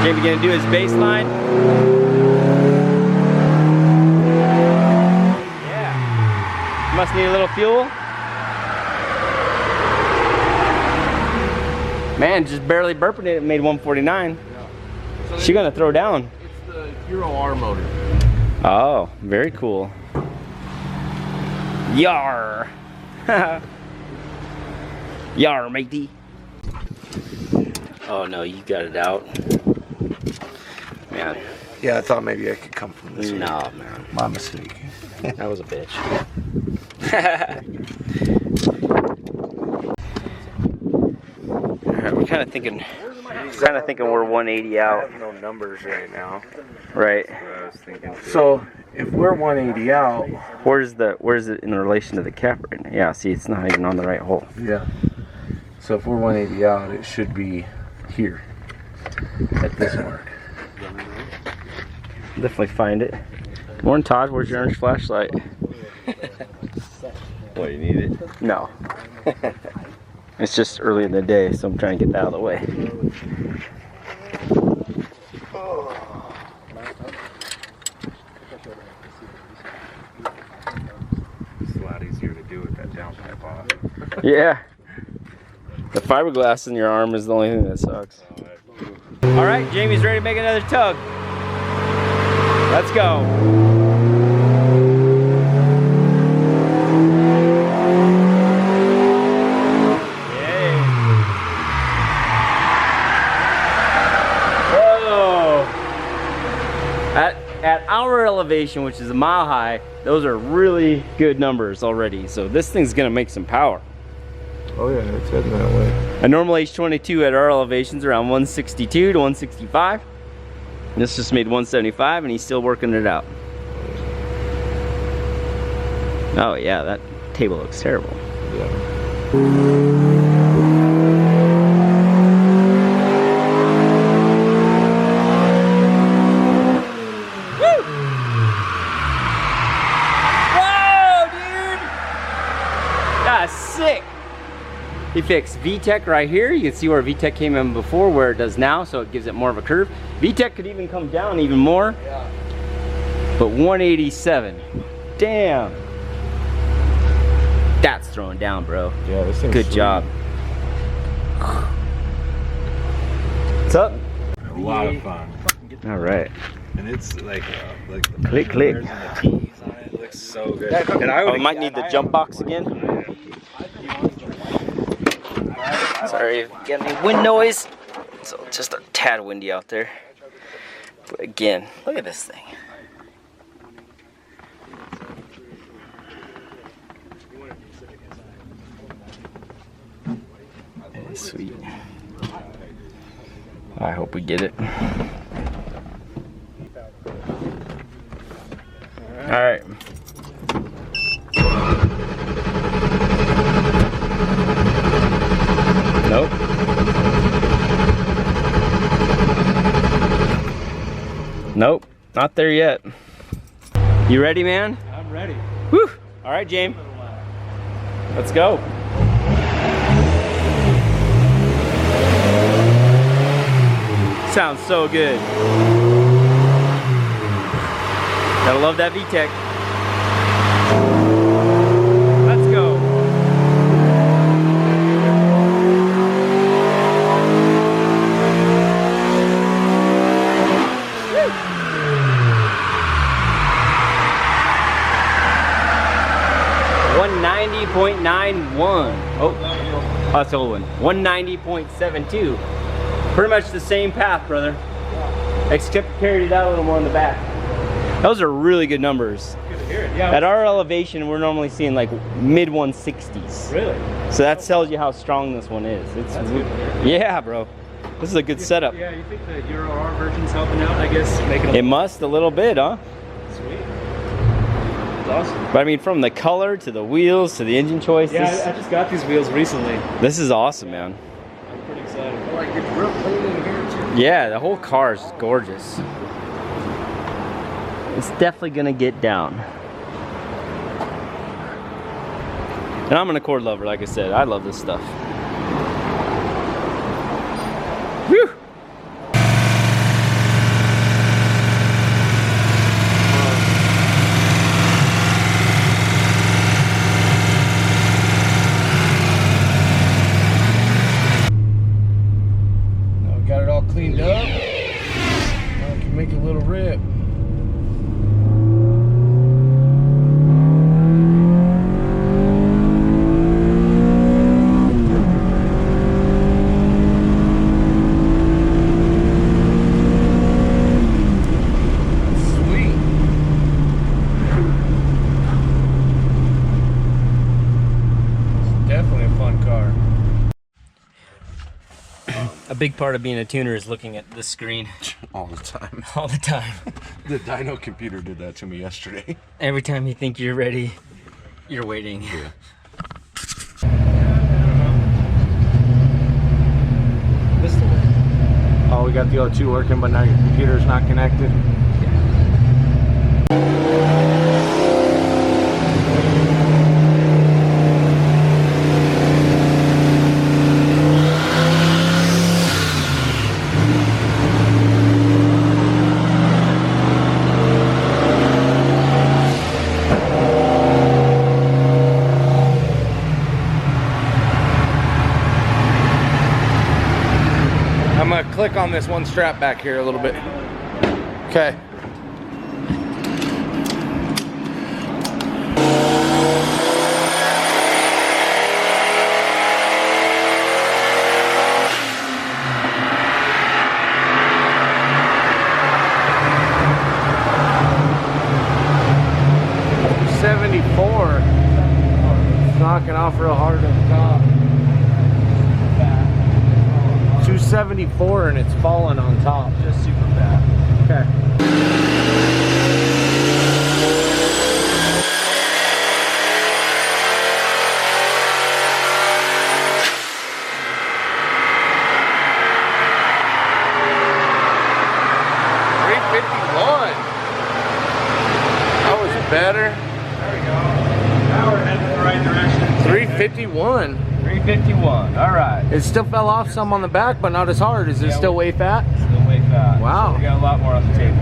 Jamie gonna do his baseline. Yeah. Must need a little fuel. Man, just barely burping it, it made 149. Yeah. So She gonna throw down. It's the Hero R motor. Oh, very cool. Yar. Yar, matey. Oh no, you got it out. Man. Yeah, I thought maybe I could come from this way. No, man. My mistake. That was a bitch. Alright, we're kind of thinking we're 180 I out. have no numbers right now. Right. That's what I was thinking. So if we're 180 out, Where's it in relation to the cap right now? Yeah, see, it's not even on the right hole. yeah. So if we're 180 out, it should be here at this mark. Definitely find it. Morning, Todd. Where's your orange flashlight? What, you need it? No. It's just early in the day, so I'm trying to get that out of the way. It's a lot easier to do with that downpipe off. Yeah. The fiberglass in your arm is the only thing that sucks. All right, Jamie's ready to make another tug. Let's go. Yay. Whoa. At our elevation, which is a mile high, those are really good numbers already. So this thing's gonna make some power. Oh yeah, it's heading that way. A normal H22 at our elevations around 162 to 165. This just made 175 and he's still working it out. Oh yeah, that table looks terrible. Yeah. Sick. He fixed VTEC right here. You can see where VTEC came in before, where it does now, so it gives it more of a curve. VTEC could even come down even more. Yeah. But 187. Damn. That's throwing down, bro. Yeah, this thing's good sweet. job. What's up? A lot of fun. All right. And it's like the Click, click. and the T's on it. It looks so good. And I Oh, we might need the jump box again. Sorry, if you get any wind noise. It's just a tad windy out there. But again, look at this thing. That is sweet. I hope we get it. All right. Nope. Nope, not there yet. You ready, man? I'm ready. Whew. All right, James. Let's go. Sounds so good. Gotta love that VTEC. Let's go. .91. Oh, that's the old one. 190.72. Pretty much the same path, brother. Except carried it out a little more in the back. Those are really good numbers. Good to hear it. Yeah. At our elevation, we're normally seeing like mid 160s. Really? So that tells you how strong this one is. It's That's good to hear. yeah, bro. This is a good setup. Yeah, you think the Euro R version's helping out, I guess, making It must a little bit, huh? sweet. That's awesome. But I mean, from the color to the wheels to the engine choice, Yeah, I just got these wheels recently. this is awesome, man. I'm pretty excited. Like it's real clean in here too. Yeah, the whole car is gorgeous. It's definitely gonna get down. And I'm an Accord lover, like I said. I love this stuff. A big part of being a tuner is looking at the screen All the time. all the time. The dyno computer did that to me yesterday. Every time you think you're ready, you're waiting. Yeah. Oh, we got the O2 working, but now your computer's not connected. I'm gonna click on this one strap back here a little bit. Okay. $74. It's knocking off real hard at the top. 274 and it's falling on top. Just super bad. Okay. That was better. There we go. Now we're heading in the right direction. 351. 351. All right. It still fell off some on the back, but not as hard. Is it still way fat? Still way fat. Wow. So we got a lot more on the table.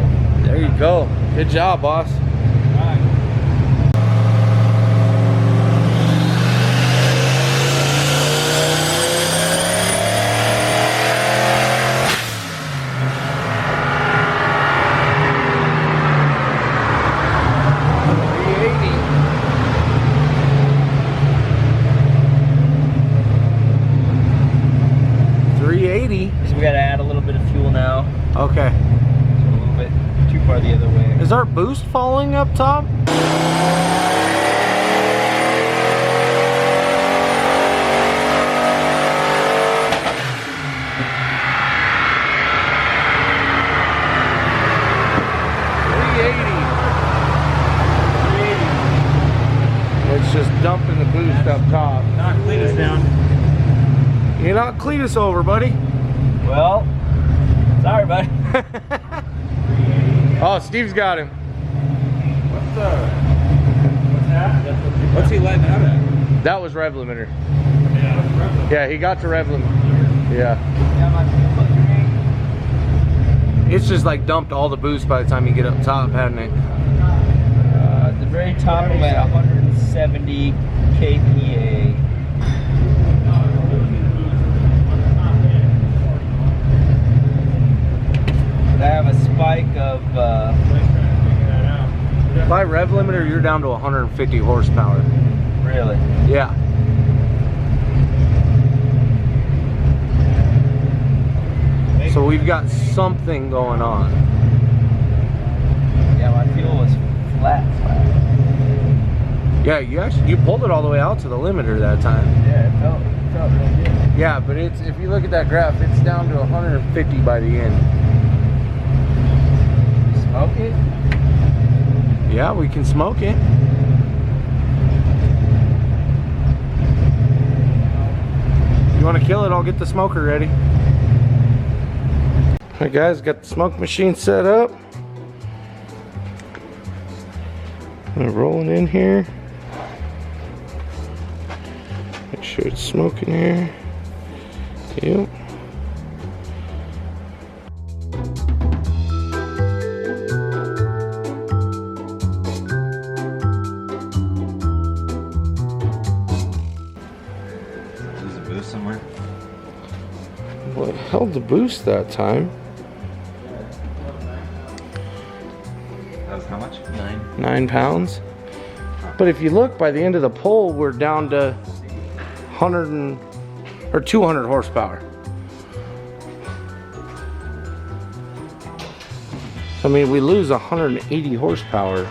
There you go. Good job, boss. All right. So we got to add a little bit of fuel now. Okay. So a little bit too far the other way. Is our boost falling up top? It's just dumping the boost up top. Knock Cletus down. You knocked Cletus over, buddy. Well, sorry, buddy. Oh, Steve's got him. What's that? What's he letting out at? That was rev limiter. Yeah. Yeah, he got to rev limiter. Yeah. Yeah, my It's just like dumped all the boost by the time you get up top, hadn't it? at the very top, I'm at 170 kPa. I have a spike of By rev limiter, you're down to 150 horsepower. really. Yeah. So we've got something going on. Yeah, my fuel was flat. Yeah, you pulled it all the way out to the limiter that time. Yeah, it felt really good. Yeah, but it's, if you look at that graph, it's down to 150 by the end. Smoke it? Yeah, we can smoke it. You want to kill it? I'll get the smoker ready. Alright guys, got the smoke machine set up. I'm rolling in here. Make sure it's smoking here. Yep. Lose a boost somewhere? Well, it held the boost that time. That was how much? 9. 9 pounds. But if you look, by the end of the pull, we're down to 200 horsepower. So, I mean, we lose 180 horsepower.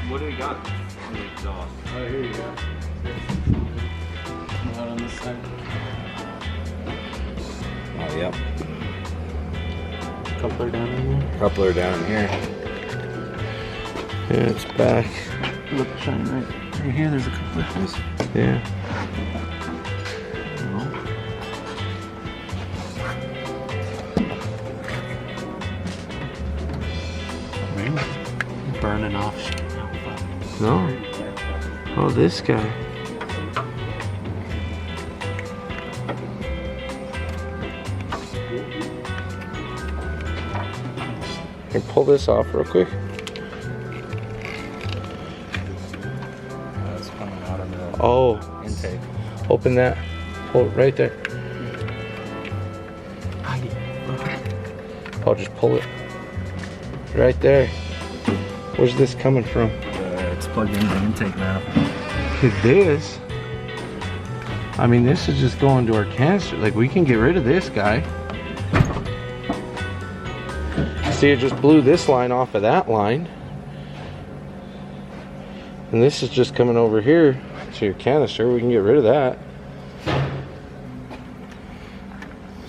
What do we got on the exhaust? Oh, here you go. Out on this side. Yep. Coupler down in there. Coupler down here. Yeah, it's back. Look, shine right here. There's a coupler. Yeah. Burning off. No. Oh, this guy. Can you pull this off real quick? That's coming out of the Oh, intake. open that. Pull it right there. I'll just pull it. Right there. Where's this coming from? It's plugged into the intake now. Look at this. I mean, this is just going to our canister. Like, we can get rid of this guy. See, it just blew this line off of that line. And this is just coming over here to your canister. We can get rid of that.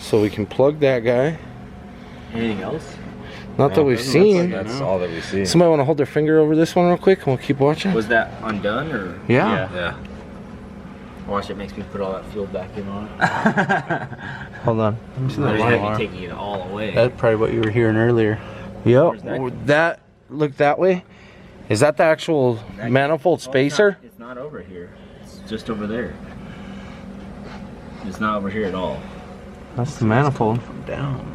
So we can plug that guy. Anything else? Not that we've seen. That's all that we see. Somebody want to hold their finger over this one real quick and we'll keep watching? Was that undone or? Yeah. Yeah. Watch, it makes me put all that fuel back in on it. Hold on. Let me see that I line. had me taking it all away. That's probably what you were hearing earlier. Yep. That, look that way. Is that the actual manifold spacer? It's not over here. It's just over there. It's not over here at all. That's the manifold. From down.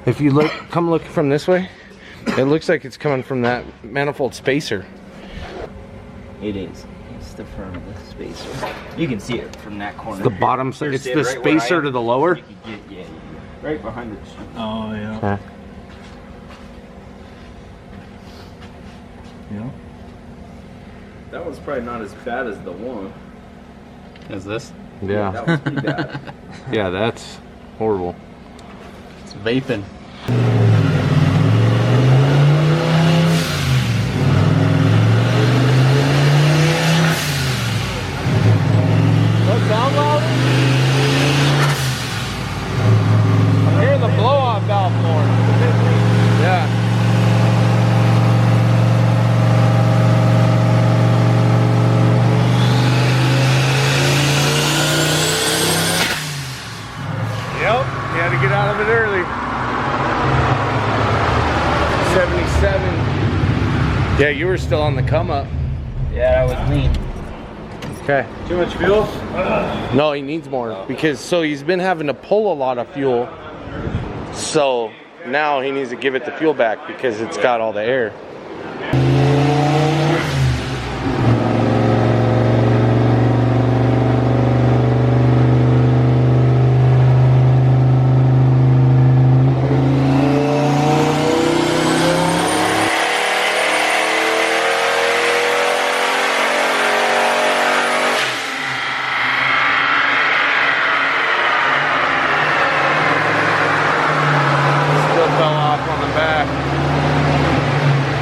If you look, come look from this way. It looks like it's coming from that manifold spacer. It is. It's the front of the spacer. You can see it from that corner. The bottom, it's There's the it right where I spacer am. to the lower. You can get, yeah, right behind it. Oh yeah. Okay. Yeah. That one's probably not as bad as the one. Is this? Yeah. That one's pretty bad. Yeah, that's horrible. It's vaping. I'm hearing the blow-off valve more. Yeah. Yep, you had to get out of it early. 77. Yeah, you were still on the come up. Yeah, that was lean. Okay. Too much fuel? No, he needs more because he's been having to pull a lot of fuel. So now he needs to give it the fuel back because it's got all the air. Still fell off on the back.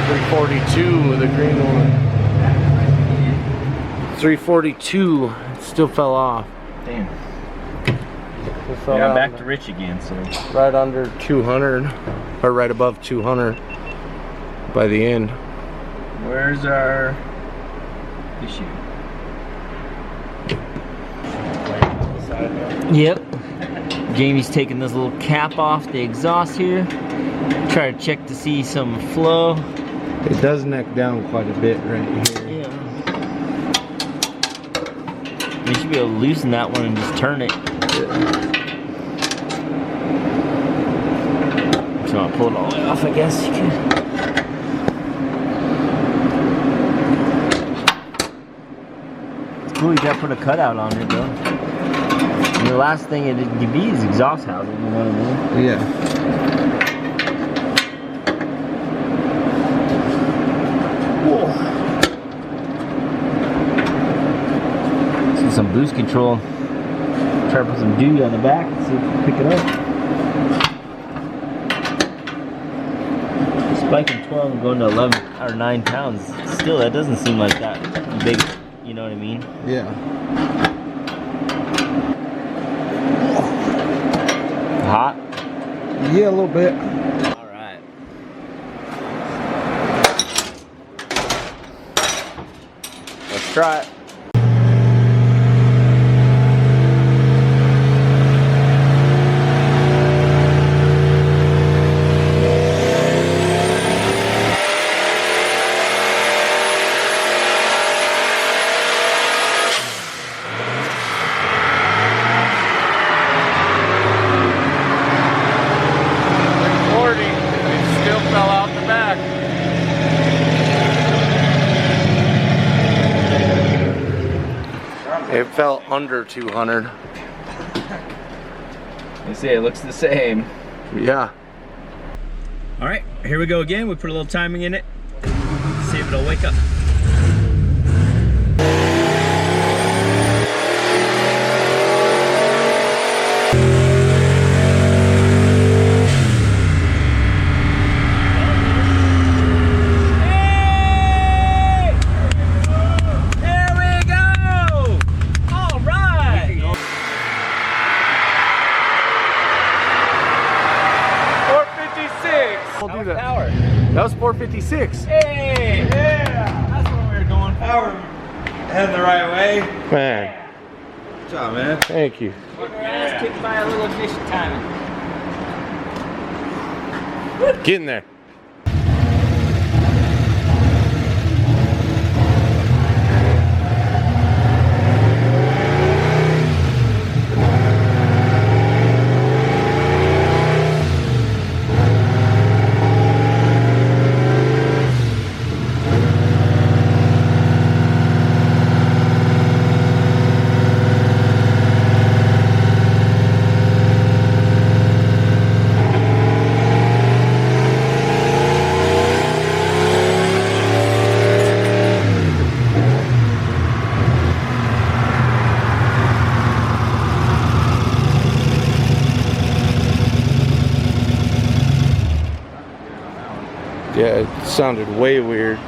342 with a green one. 342, it still fell off. Damn. It fell Yeah, I'm out back to rich again, so. right under 200, or right above 200 by the end. Where's our issue? Yep. Jamie's taking this little cap off the exhaust here. Try to check to see some flow. It does neck down quite a bit right here. Yeah. You should be able to loosen that one and just turn it. So I'll pull it all the way off, I guess you could. It's cool you got to put a cutout on it though. And the last thing it could be is exhaust housing, you know what I mean? Yeah. See some boost control. Try to put some duty on the back and see if we can pick it up. Spiking 12 and going to 11 or 9 pounds. Still, that doesn't seem like that big. You know what I mean? Yeah. hot? Yeah, a little bit. All right. Let's try it. It fell under 200. You see, it looks the same. Yeah. All right, here we go again. We put a little timing in it. See if it'll wake up. Power. That was 456. Hey! Yeah! That's what we were going for. Heading the right way. Man, Good job, man. thank you. Get your ass kicked by a little fish timing. Get in there. Yeah, it sounded way weird.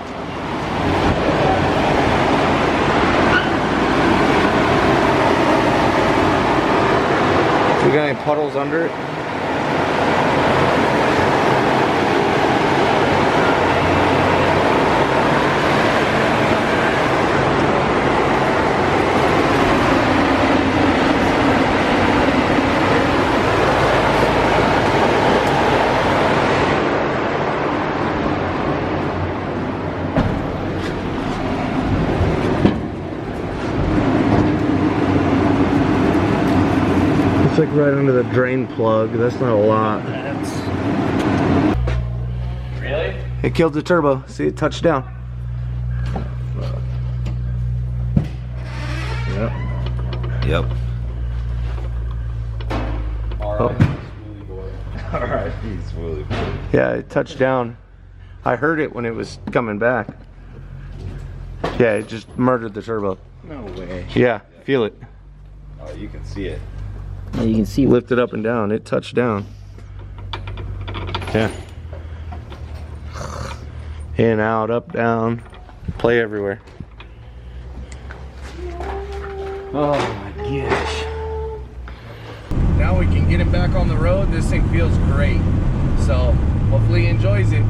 We got any puddles under it? It's like right under the drain plug. That's not a lot. Really? It killed the turbo. See, it touched down. Yep. Yep. Oh. Alright, he's really boy. Yeah, it touched down. I heard it when it was coming back. Yeah, it just murdered the turbo. No way. Yeah, feel it. Oh, you can see it. Now you can see. Lift it up and down. It touched down. Yeah. In, out, up, down. Play everywhere. Oh my gosh. Now we can get him back on the road. This thing feels great. So hopefully he enjoys it.